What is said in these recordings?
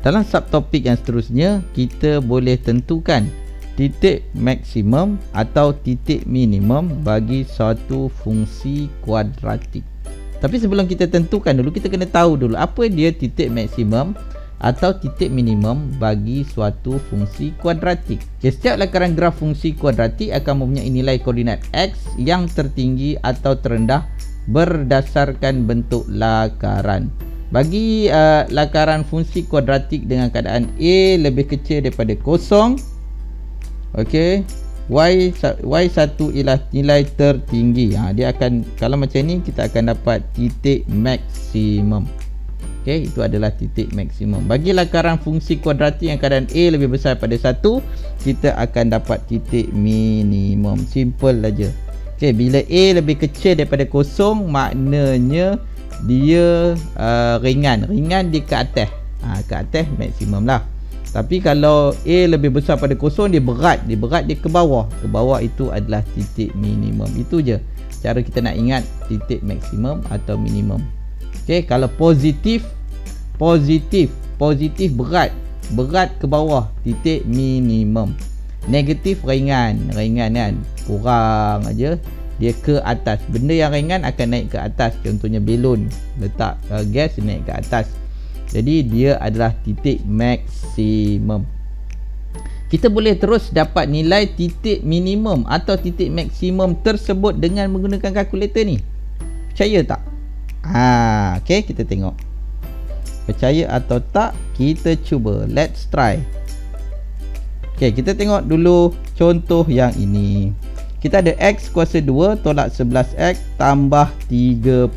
dalam subtopik yang seterusnya kita boleh tentukan titik maksimum atau titik minimum bagi suatu fungsi kuadratik. Tapi sebelum kita tentukan dulu, kita kena tahu dulu apa dia titik maksimum atau titik minimum bagi suatu fungsi kuadratik. Okay, setiap lakaran graf fungsi kuadratik akan mempunyai nilai koordinat X yang tertinggi atau terendah berdasarkan bentuk lakaran. Bagi lakaran fungsi kuadratik dengan keadaan A lebih kecil daripada kosong, okey, Y1 ialah nilai tertinggi. Dia akan, kalau macam ni kita akan dapat titik maksimum. Okey, itu adalah titik maksimum. Bagi lakaran fungsi kuadratik yang keadaan A lebih besar daripada 1, kita akan dapat titik minimum. Simple saja. Okey, bila A lebih kecil daripada kosong, maknanya dia ringan. Ringan dia ke atas. Ke atas maksimum lah. Tapi kalau A lebih besar pada kosong, dia berat. Dia ke bawah. Ke bawah itu adalah titik minimum. Itu je cara kita nak ingat titik maksimum atau minimum. Okey, kalau positif berat ke bawah, titik minimum. Negatif ringan kan, kurang aja, dia ke atas. Benda yang ringan akan naik ke atas. Contohnya belon, letak gas naik ke atas. Jadi dia adalah titik maksimum. Kita boleh terus dapat nilai titik minimum atau titik maksimum tersebut dengan menggunakan kalkulator ni. Percaya tak? Okey, kita tengok. Percaya atau tak, kita cuba. Let's try. Okey, kita tengok dulu contoh yang ini. Kita ada X kuasa 2 tolak 11X tambah 30.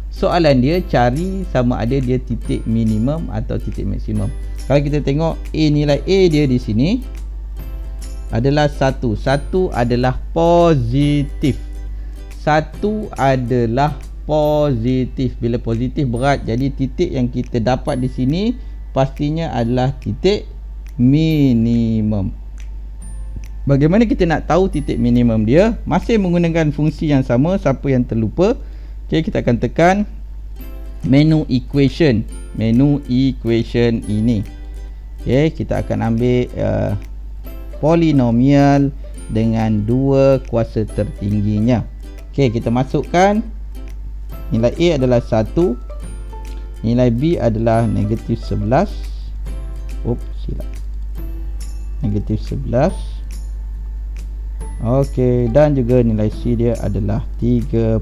Soalan dia cari sama ada dia titik minimum atau titik maksimum. Kalau kita tengok nilai A dia di sini adalah 1. 1 adalah positif. 1 adalah positif. Bila positif berat, jadi titik yang kita dapat di sini pastinya adalah titik minimum. Bagaimana kita nak tahu titik minimum dia? Masih menggunakan fungsi yang sama. Siapa yang terlupa, okay, kita akan tekan menu equation. Menu equation ini. Okay, kita akan ambil polinomial dengan 2 kuasa tertingginya. Okay, kita masukkan nilai A adalah 1, nilai B adalah negatif 11. Silap. Negatif 11. Okey, dan juga nilai C dia adalah 30.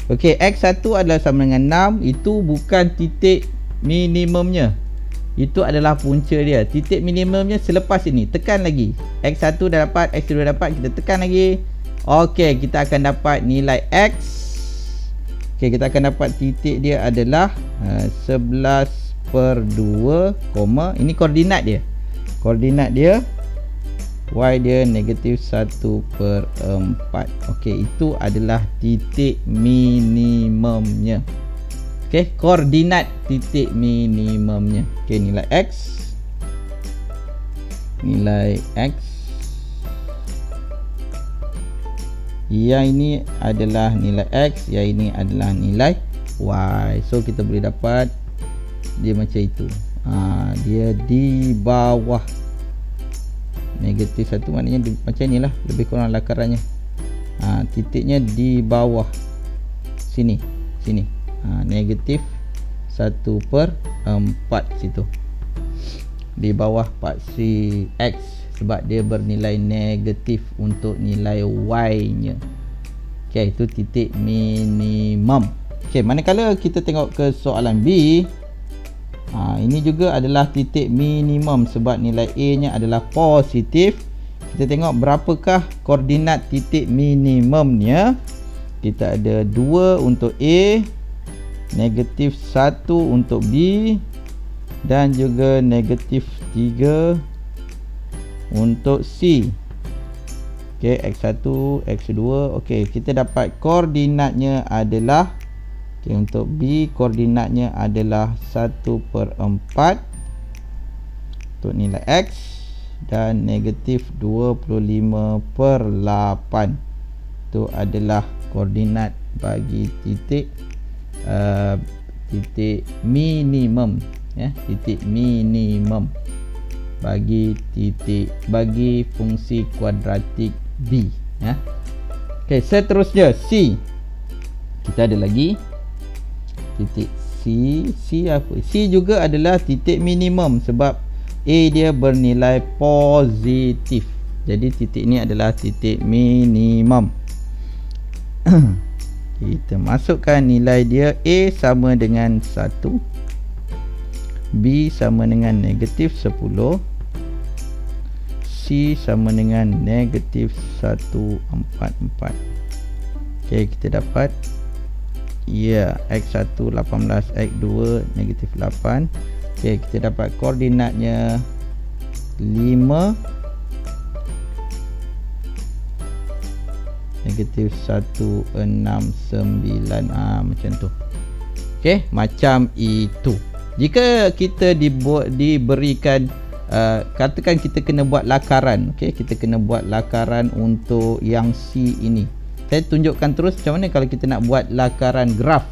Okey, X1 adalah sama dengan 6. Itu bukan titik minimumnya. Itu adalah punca dia. Titik minimumnya selepas ini. Tekan lagi. X1 dah dapat, X2 dah dapat, kita tekan lagi. Okey, kita akan dapat nilai X. Okey, kita akan dapat titik dia adalah 11/2, ini koordinat dia. Koordinat dia Y dia negatif 1/4. Okey, itu adalah titik minimumnya. Okey, koordinat titik minimumnya. Okey, nilai X. Nilai X. Yang ini adalah nilai X, yang ini adalah nilai Y. So kita boleh dapat dia macam itu. Dia di bawah negatif 1, maknanya macam ni lah, lebih kurang lakarannya. Titiknya di bawah sini. Negatif 1/4 situ, di bawah paksi X, sebab dia bernilai negatif untuk nilai Y nya. Okay, itu titik minimum. Okay, manakala kita tengok ke soalan B, ini juga adalah titik minimum sebab nilai A nya adalah positif. Kita tengok berapakah koordinat titik minimumnya. Kita ada 2 untuk A, negatif 1 untuk B, dan juga negatif 3 untuk C. Ok, X1, X2. Ok, kita dapat koordinatnya adalah, okay, untuk B koordinatnya adalah 1/4 untuk nilai X, dan negatif 25/8. Itu adalah koordinat bagi titik minimum. ya, titik minimum bagi fungsi kuadratik B, ya. Okey, seterusnya C. Kita ada lagi titik C apa? C juga adalah titik minimum sebab A dia bernilai positif. Jadi titik ni adalah titik minimum. Kita masukkan nilai dia. A sama dengan 1, B sama dengan negatif 10, C sama dengan negatif 144. Okey, kita dapat X1 18, X2 negatif 8. Okey, kita dapat koordinatnya 5 negatif 169, macam tu. Okey, macam itu. Jika kita diberikan katakan kita kena buat lakaran, okey, kita kena buat lakaran untuk yang C ini. Saya tunjukkan terus macam mana kalau kita nak buat lakaran graf.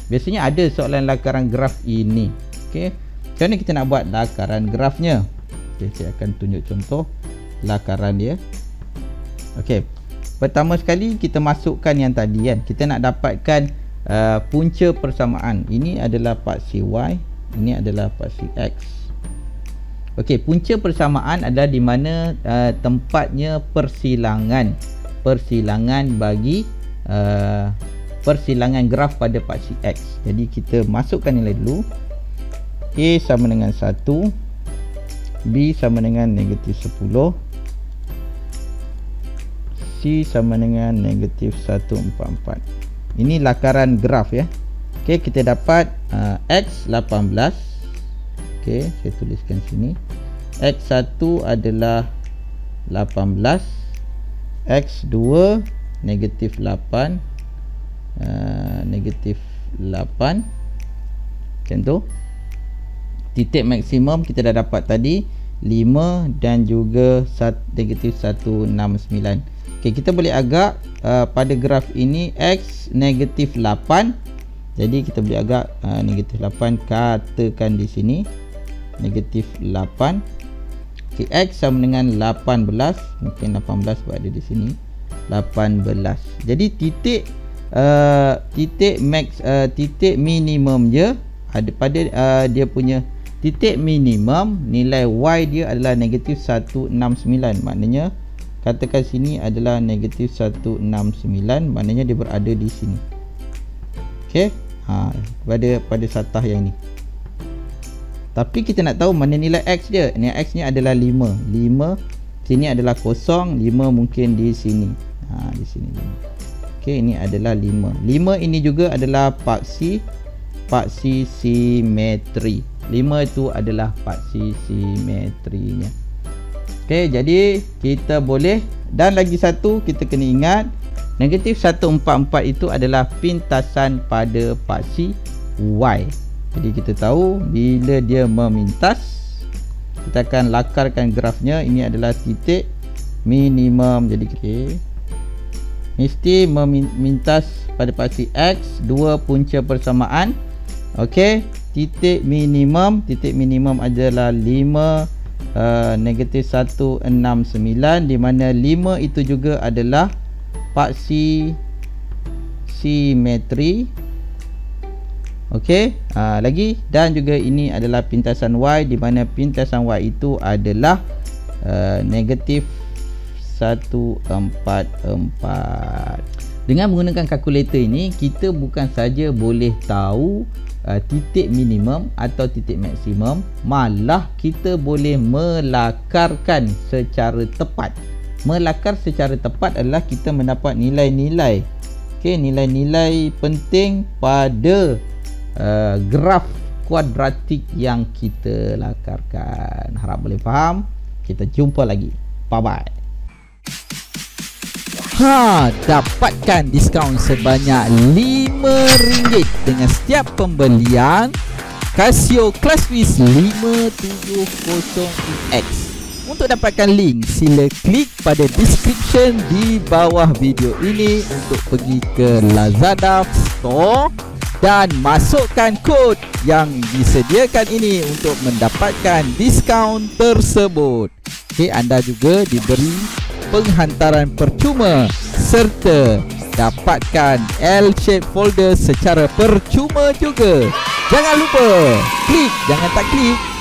Biasanya ada soalan lakaran graf ini. Okey, macam mana kita nak buat lakaran grafnya? Okey, saya akan tunjuk contoh lakaran dia. Okey, pertama sekali kita masukkan yang tadi kan. Kita nak dapatkan punca persamaan. Ini adalah paksi Y, ini adalah paksi X. Okey, punca persamaan adalah di mana tempatnya persilangan bagi persilangan graf pada paksi X. Jadi kita masukkan nilai dulu. A sama dengan 1, B sama dengan negatif 10, C sama dengan negatif 144. Ini lakaran graf, ya. Okey, kita dapat X 18. Okey, saya tuliskan sini. X1 adalah 18, X2 negatif 8, negatif 8, macam tu. Titik maksimum kita dah dapat tadi 5 dan juga negatif 169. Okey, kita boleh agak pada graf ini X negatif 8. Jadi kita boleh agak negatif 8, katakan di sini negatif 8. Okey, X sama dengan 18, mungkin 18 sebab ada di sini 18. Jadi titik minimum je ada pada dia punya titik minimum, nilai Y dia adalah negatif 169. Maknanya katakan sini adalah negatif 169, maknanya dia berada di sini. Okey, pada satah yang ni. Tapi kita nak tahu mana nilai X dia. Nilai X ni adalah 5. 5 sini adalah kosong, 5 mungkin di sini. Di sini. Okey, ini adalah 5. 5 ini juga adalah paksi simetri. 5 itu adalah paksi simetrinya. Okey, jadi kita boleh, dan lagi satu kita kena ingat, negatif 144 itu adalah pintasan pada paksi Y. Jadi kita tahu bila dia memintas, kita akan lakarkan grafnya. Ini adalah titik minimum. Jadi mesti memintas pada paksi X, dua punca persamaan. Okey, titik minimum adalah 5 negatif 169, di mana 5 itu juga adalah paksi simetri. Okey, lagi, dan juga ini adalah pintasan Y, di mana pintasan Y itu adalah negatif 144. Dengan menggunakan kalkulator ini, kita bukan saja boleh tahu titik minimum atau titik maksimum, malah kita boleh melakarkan secara tepat. Melakar secara tepat adalah kita mendapat nilai-nilai, okey, nilai-nilai penting pada graf kuadratik yang kita lakarkan. Harap boleh faham. Kita jumpa lagi. Bye bye. Dapatkan diskaun sebanyak RM5 dengan setiap pembelian Casio ClassWiz 570X. Untuk dapatkan link, sila klik pada description di bawah video ini untuk pergi ke Lazada Store dan masukkan kod yang disediakan ini untuk mendapatkan diskaun tersebut. Okey, anda juga diberi penghantaran percuma serta dapatkan L-shape folder secara percuma juga. Jangan lupa klik, jangan tak klik